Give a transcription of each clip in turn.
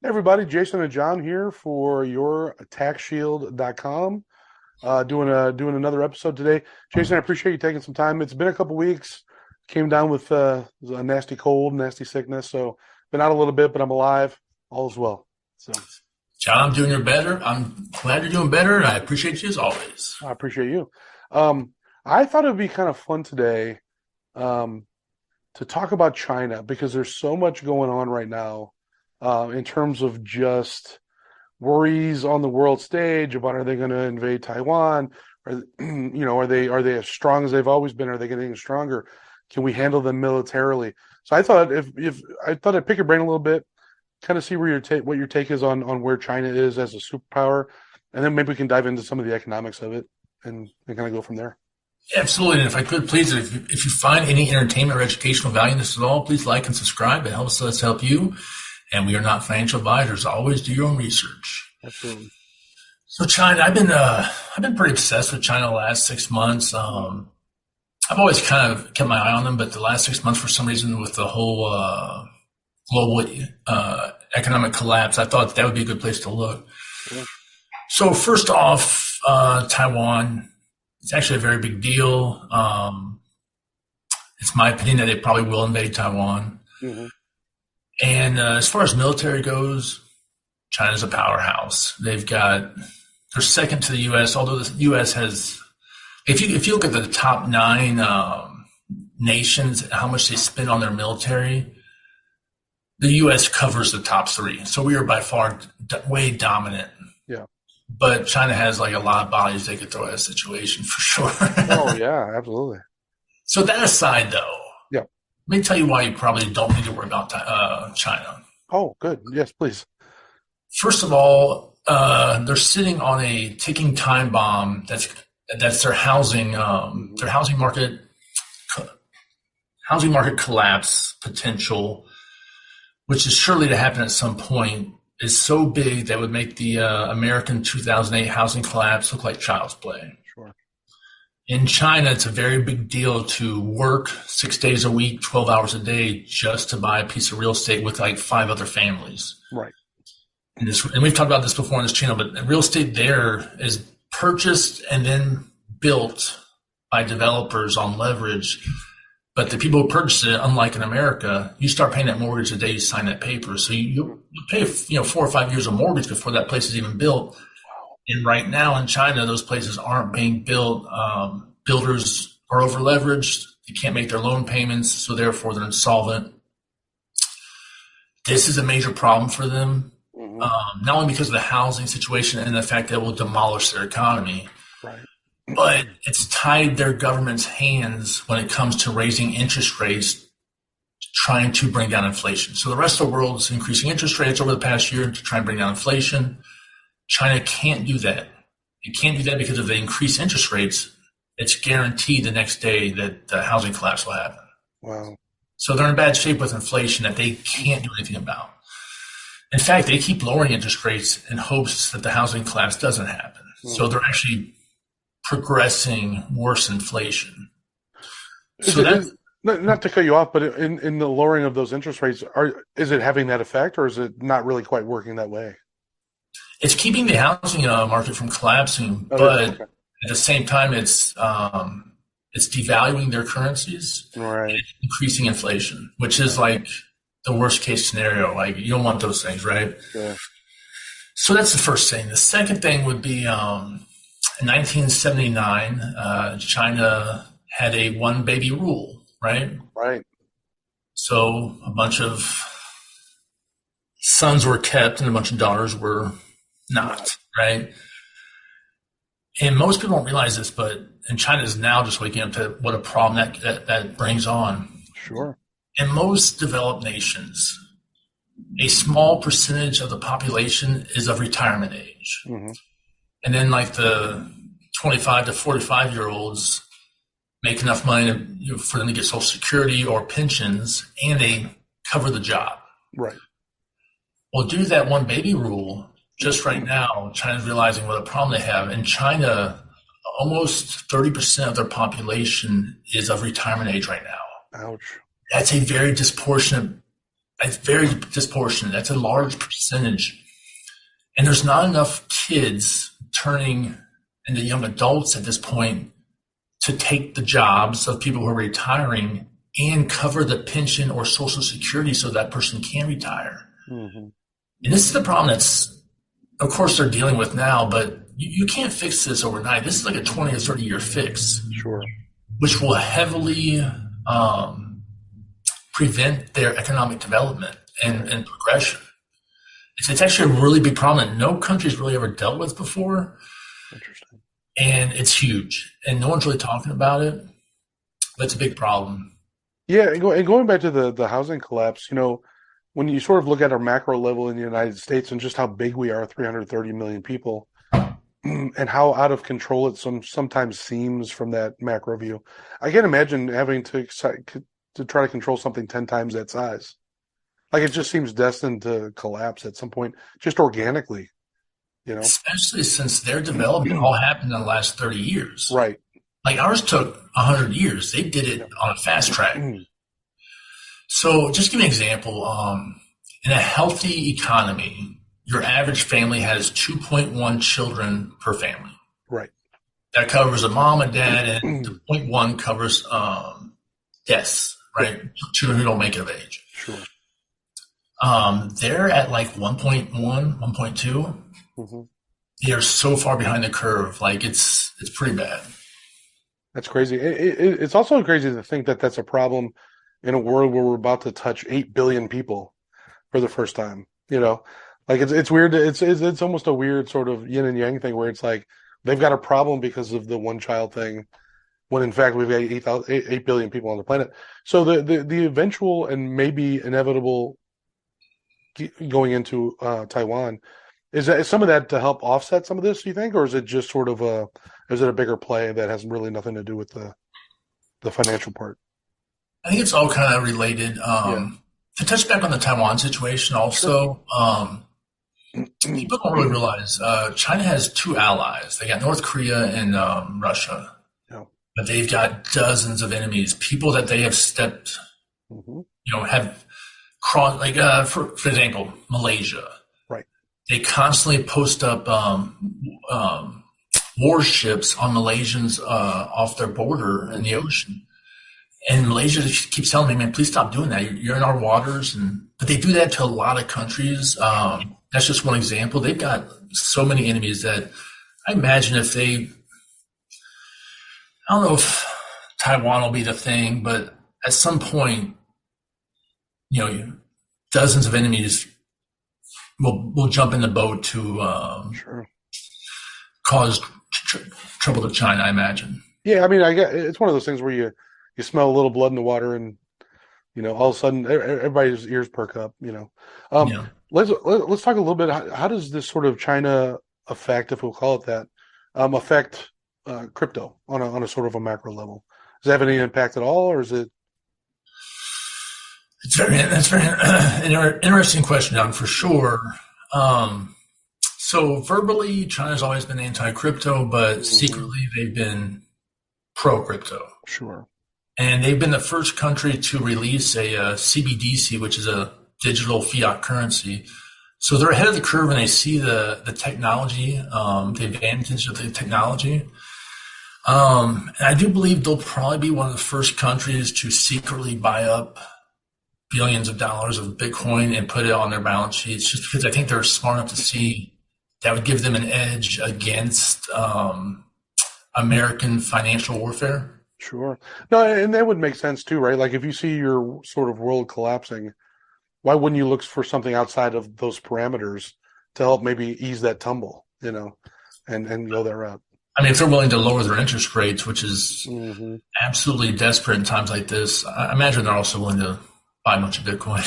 Hey everybody, Jason and John here for your taxshield.com. Doing another episode today. Jason, I appreciate you taking some time. It's been a couple weeks. Came down with a nasty cold, nasty sickness, so been out a little bit, but I'm alive. All is well. So John, I'm doing your better. I'm glad you're doing better, and I appreciate you as always. I appreciate you. I thought it would be kind of fun today um, to talk about China because there's so much going on right now in terms of just worries on the world stage about are they going to invade Taiwan? Are are they as strong as they've always been? Are they getting stronger? Can we handle them militarily? So I thought if I thought I'd pick your brain a little bit, kind of see where what your take is on where China is as a superpower, and then maybe we can dive into some of the economics of it and kind of go from there. Absolutely, and if I could, please, if you find any entertainment or educational value in this at all, please like and subscribe. It helps us help you, and we are not financial advisors. Always do your own research. Absolutely. So China, I've been pretty obsessed with China the last 6 months. I've always kind of kept my eye on them, but the last 6 months, for some reason, with the whole global economic collapse, I thought that would be a good place to look. Yeah. So first off, Taiwan, it's actually a very big deal. It's my opinion that they probably will invade Taiwan. Mm-hmm. And as far as military goes, China's a powerhouse. They're second to the U.S., although the U.S. has, if you look at the top nine nations, how much they spend on their military, the U.S. covers the top three. So we are by far way dominant. Yeah. But China has like a lot of bodies they could throw at a situation for sure. Oh yeah, absolutely. So that aside, though, Yeah. let me tell you why you probably don't need to worry about China. Oh, good. Yes, please. First of all, they're sitting on a ticking time bomb. That's their housing market collapse potential, which is surely to happen at some point, is so big that would make the American 2008 housing collapse look like child's play. Sure. In China, it's a very big deal to work 6 days a week, 12 hours a day, just to buy a piece of real estate with like 5 other families. Right. And we've talked about this before on this channel, but real estate there is purchased and then built by developers on leverage. But the people who purchase it, unlike in America, you start paying that mortgage the day you sign that paper. So you pay 4 or 5 years of mortgage before that place is even built. And right now in China, those places aren't being built. Builders are over leveraged. They can't make their loan payments, so therefore they're insolvent. This is a major problem for them. Not only because of the housing situation and the fact that it will demolish their economy, Right. but it's tied their government's hands when it comes to raising interest rates, trying to bring down inflation. So the rest of the world is increasing interest rates over the past year to try and bring down inflation. China can't do that. It can't do that because if they increase interest rates, it's guaranteed the next day that the housing collapse will happen. Wow. So they're in bad shape with inflation that they can't do anything about. In fact, they keep lowering interest rates in hopes that the housing collapse doesn't happen. So they're actually progressing worse inflation. Not to cut you off, but in the lowering of those interest rates, is it having that effect, or is it not really quite working that way? It's keeping the housing market from collapsing, but at the same time, it's devaluing their currencies, Right. and it's increasing inflation, which is like the worst case scenario. Like you don't want those things, right? Yeah. So that's the first thing. The second thing would be in 1979, China had a one baby rule, right? Right. So a bunch of sons were kept and a bunch of daughters were not, right? And most people don't realize this, but and China is now just waking up to what a problem that brings on. Sure. In most developed nations, a small percentage of the population is of retirement age. Mm-hmm. And then like the 25 to 45-year-olds make enough money for them to get Social Security or pensions, and they cover the job. Right. Well, due to that one baby rule, just right now, China's realizing what a problem they have. In China, almost 30% of their population is of retirement age right now. Ouch. That's a very disproportionate It's very disproportionate. That's a large percentage. And there's not enough kids turning into young adults at this point to take the jobs of people who are retiring and cover the pension or social security so that person can retire. Mm-hmm. And this is the problem that's, of course, they're dealing with now, but you can't fix this overnight. This is like a 20 or 30 year fix, Sure. which will heavily prevent their economic development and progression. It's actually a really big problem that no country's really ever dealt with before. Interesting. And it's huge. And no one's really talking about it, but it's a big problem. Yeah, and going back to the housing collapse, when you sort of look at our macro level in the United States and just how big we are, 330 million people, and how out of control it sometimes seems from that macro view, I can't imagine having to try to control something 10 times that size. Like it just seems destined to collapse at some point, just organically, Especially since their development all happened in the last 30 years. Right. Like ours took 100 years. They did it on a fast track. So just give me an example. In a healthy economy, your average family has 2.1 children per family. Right. That covers a mom, a dad, and the 0.1 covers deaths, right? Children who don't make it of age. Sure. They're at like 1.1, 1.2. Mm-hmm. They are so far behind the curve. Like it's pretty bad. That's crazy. It's also crazy to think that that's a problem in a world where we're about to touch 8 billion people for the first time. Like it's weird. It's almost a weird sort of yin and yang thing where it's like they've got a problem because of the one child thing, when in fact we've got 8 billion people on the planet. So the eventual and maybe inevitable going into Taiwan, is some of that to help offset some of this, you think, or is it just sort of is it a bigger play that has really nothing to do with the financial part? I think it's all kind of related. Yeah. To touch back on the Taiwan situation also, people don't really realize China has two allies. They got North Korea and Russia. Yeah. But they've got dozens of enemies, people that they have Mm-hmm. have crossed, like, for example, Malaysia. Right. They constantly post up warships on Malaysians off their border in the ocean. And Malaysia keeps telling me, man, please stop doing that. You're in our waters. But they do that to a lot of countries. That's just one example. They've got so many enemies that I imagine if I don't know if Taiwan will be the thing, but at some point, dozens of enemies will jump in the boat to Sure. cause trouble to China, I imagine. Yeah, I mean, I get it's one of those things where you smell a little blood in the water, and all of a sudden everybody's ears perk up. Yeah. Let's talk a little bit. How does this sort of China effect, if we'll call it that, affect crypto on a sort of a macro level? Does it have any impact at all, or is it? That's very interesting question, John, for sure. So verbally, China's always been anti-crypto, but secretly they've been pro-crypto. Sure. And they've been the first country to release a CBDC, which is a digital fiat currency. So they're ahead of the curve, and they see the technology, the advantage of the technology. And I do believe they'll probably be one of the first countries to secretly buy up billions of dollars of Bitcoin and put it on their balance sheets, just because I think they're smart enough to see that would give them an edge against American financial warfare. Sure. No, and that would make sense too, right? Like if you see your sort of world collapsing, why wouldn't you look for something outside of those parameters to help maybe ease that tumble, and go that route? I mean, if they're willing to lower their interest rates, which is Mm-hmm. absolutely desperate in times like this, I imagine they're also willing to buy a bunch of Bitcoin.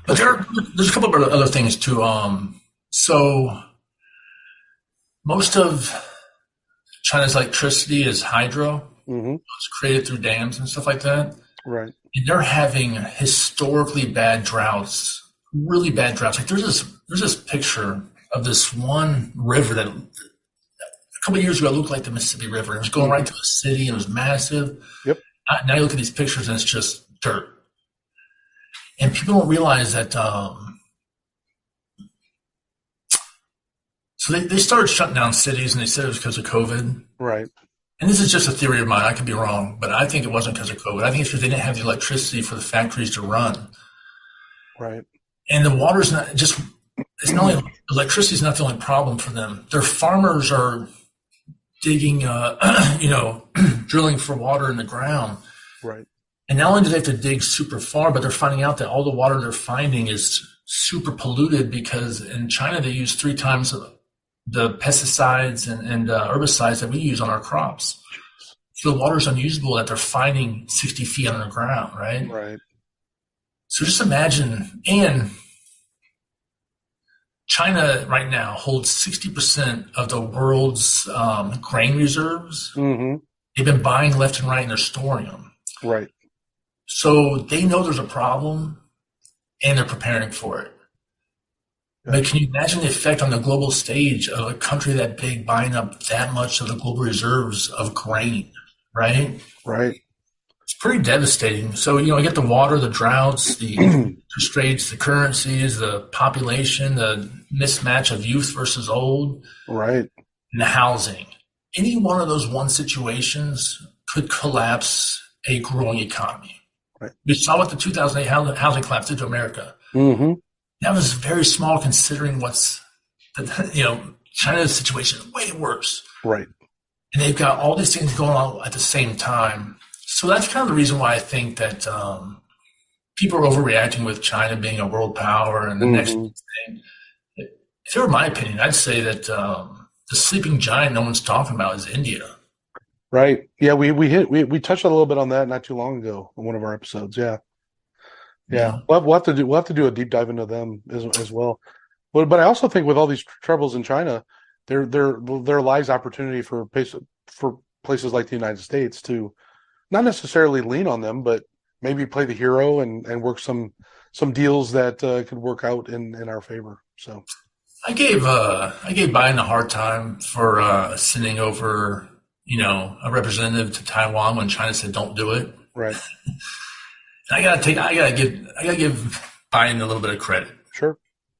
But there's a couple of other things too. So most of China's electricity is hydro. Mm-hmm. It's created through dams and stuff like that. Right. And they're having historically bad droughts, really bad droughts. Like there's this picture of this one river that a couple of years ago looked like the Mississippi River. It was going right through the city and it was massive. Yep. Now you look at these pictures and it's just dirt. And people don't realize that. So they started shutting down cities, and they said it was because of COVID. Right. And this is just a theory of mine. I could be wrong, but I think it wasn't because of COVID. I think it's because they didn't have the electricity for the factories to run. Right. And the water's not just, it's not only, electricity is not the only problem for them. Their farmers are digging, drilling for water in the ground. Right. And not only do they have to dig super far, but they're finding out that all the water they're finding is super polluted because in China they use 3 times the pesticides and herbicides that we use on our crops. So the water's unusable that they're finding 60 feet underground, right? Right. So just imagine, and China right now holds 60% of the world's grain reserves. Mm-hmm. They've been buying left and right, and they're storing them. Right. So they know there's a problem, and they're preparing for it. But can you imagine the effect on the global stage of a country that big buying up that much of the global reserves of grain, right? Right. It's pretty devastating. So, you get the water, the droughts, the interest rates, the currencies, the population, the mismatch of youth versus old, Right. and the housing. Any one of those one situations could collapse a growing economy. Right. We saw what the 2008 housing collapse did to America. Mm-hmm. That was very small considering China's situation is way worse. Right. And they've got all these things going on at the same time. So that's kind of the reason why I think that people are overreacting with China being a world power and the next thing. If it were my opinion, I'd say that the sleeping giant no one's talking about is India. Right. Yeah, we touched a little bit on that not too long ago in one of our episodes. Yeah. Yeah. We'll have to do a deep dive into them as well. But I also think with all these troubles in China, there lies opportunity for places like the United States to not necessarily lean on them, but maybe play the hero and work some deals that could work out in our favor. So I gave Biden a hard time for sending over a representative to Taiwan when China said don't do it. Right. I gotta give Biden a little bit of credit. Sure.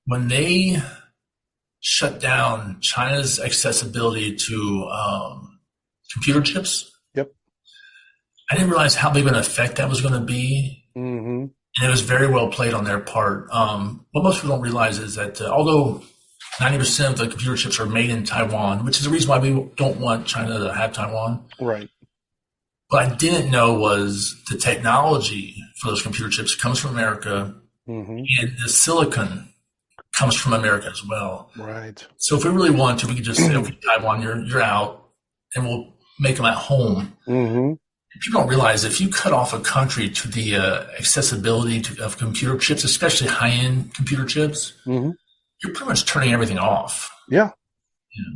When they shut down China's accessibility to computer chips, yep, I didn't realize how big of an effect that was going to be. Mm-hmm. And it was very well played on their part. What most people don't realize is that although 90% of the computer chips are made in Taiwan, which is the reason why we don't want China to have Taiwan. Right. What I didn't know was the technology for those computer chips comes from America, mm-hmm. and the silicon comes from America as well. Right. So if we really want to, we could just say, okay, Taiwan, you're out, and we'll make them at home. Mm-hmm. People don't realize that if you cut off a country to the accessibility of computer chips, especially high-end computer chips, mm-hmm. you're pretty much turning everything off. Yeah.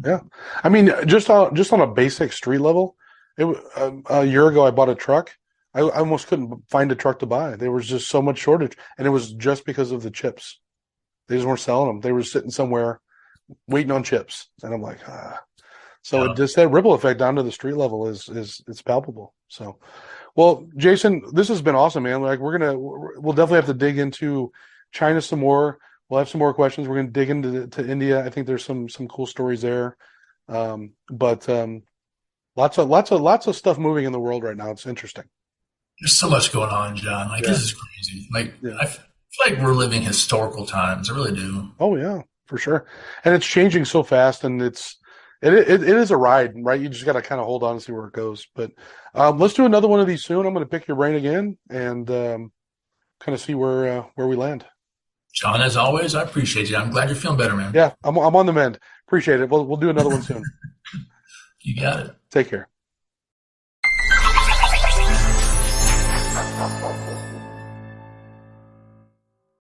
Yeah. I mean, just on a basic street level, a year ago I bought a truck. I almost couldn't find a truck to buy. There was just so much shortage, and it was just because of the chips. They just weren't selling them. They were sitting somewhere waiting on chips, and I'm like, So Yeah. it just that ripple effect down to the street level is it's palpable. So, well, Jason, this has been awesome, man. Like we'll definitely have to dig into China some more. We'll have some more questions. We're going to dig into India. I think there's some cool stories there. But lots of stuff moving in the world right now. It's interesting. There's so much going on, John. Like, This is crazy. Like, I feel like we're living historical times. I really do. Oh yeah, for sure. And it's changing so fast, and it is a ride, right? You just got to kind of hold on and see where it goes. But let's do another one of these soon. I'm going to pick your brain again and kind of see where we land. John, as always, I appreciate you. I'm glad you're feeling better, man. Yeah, I'm on the mend. Appreciate it. We'll do another one soon. You got it. Take care.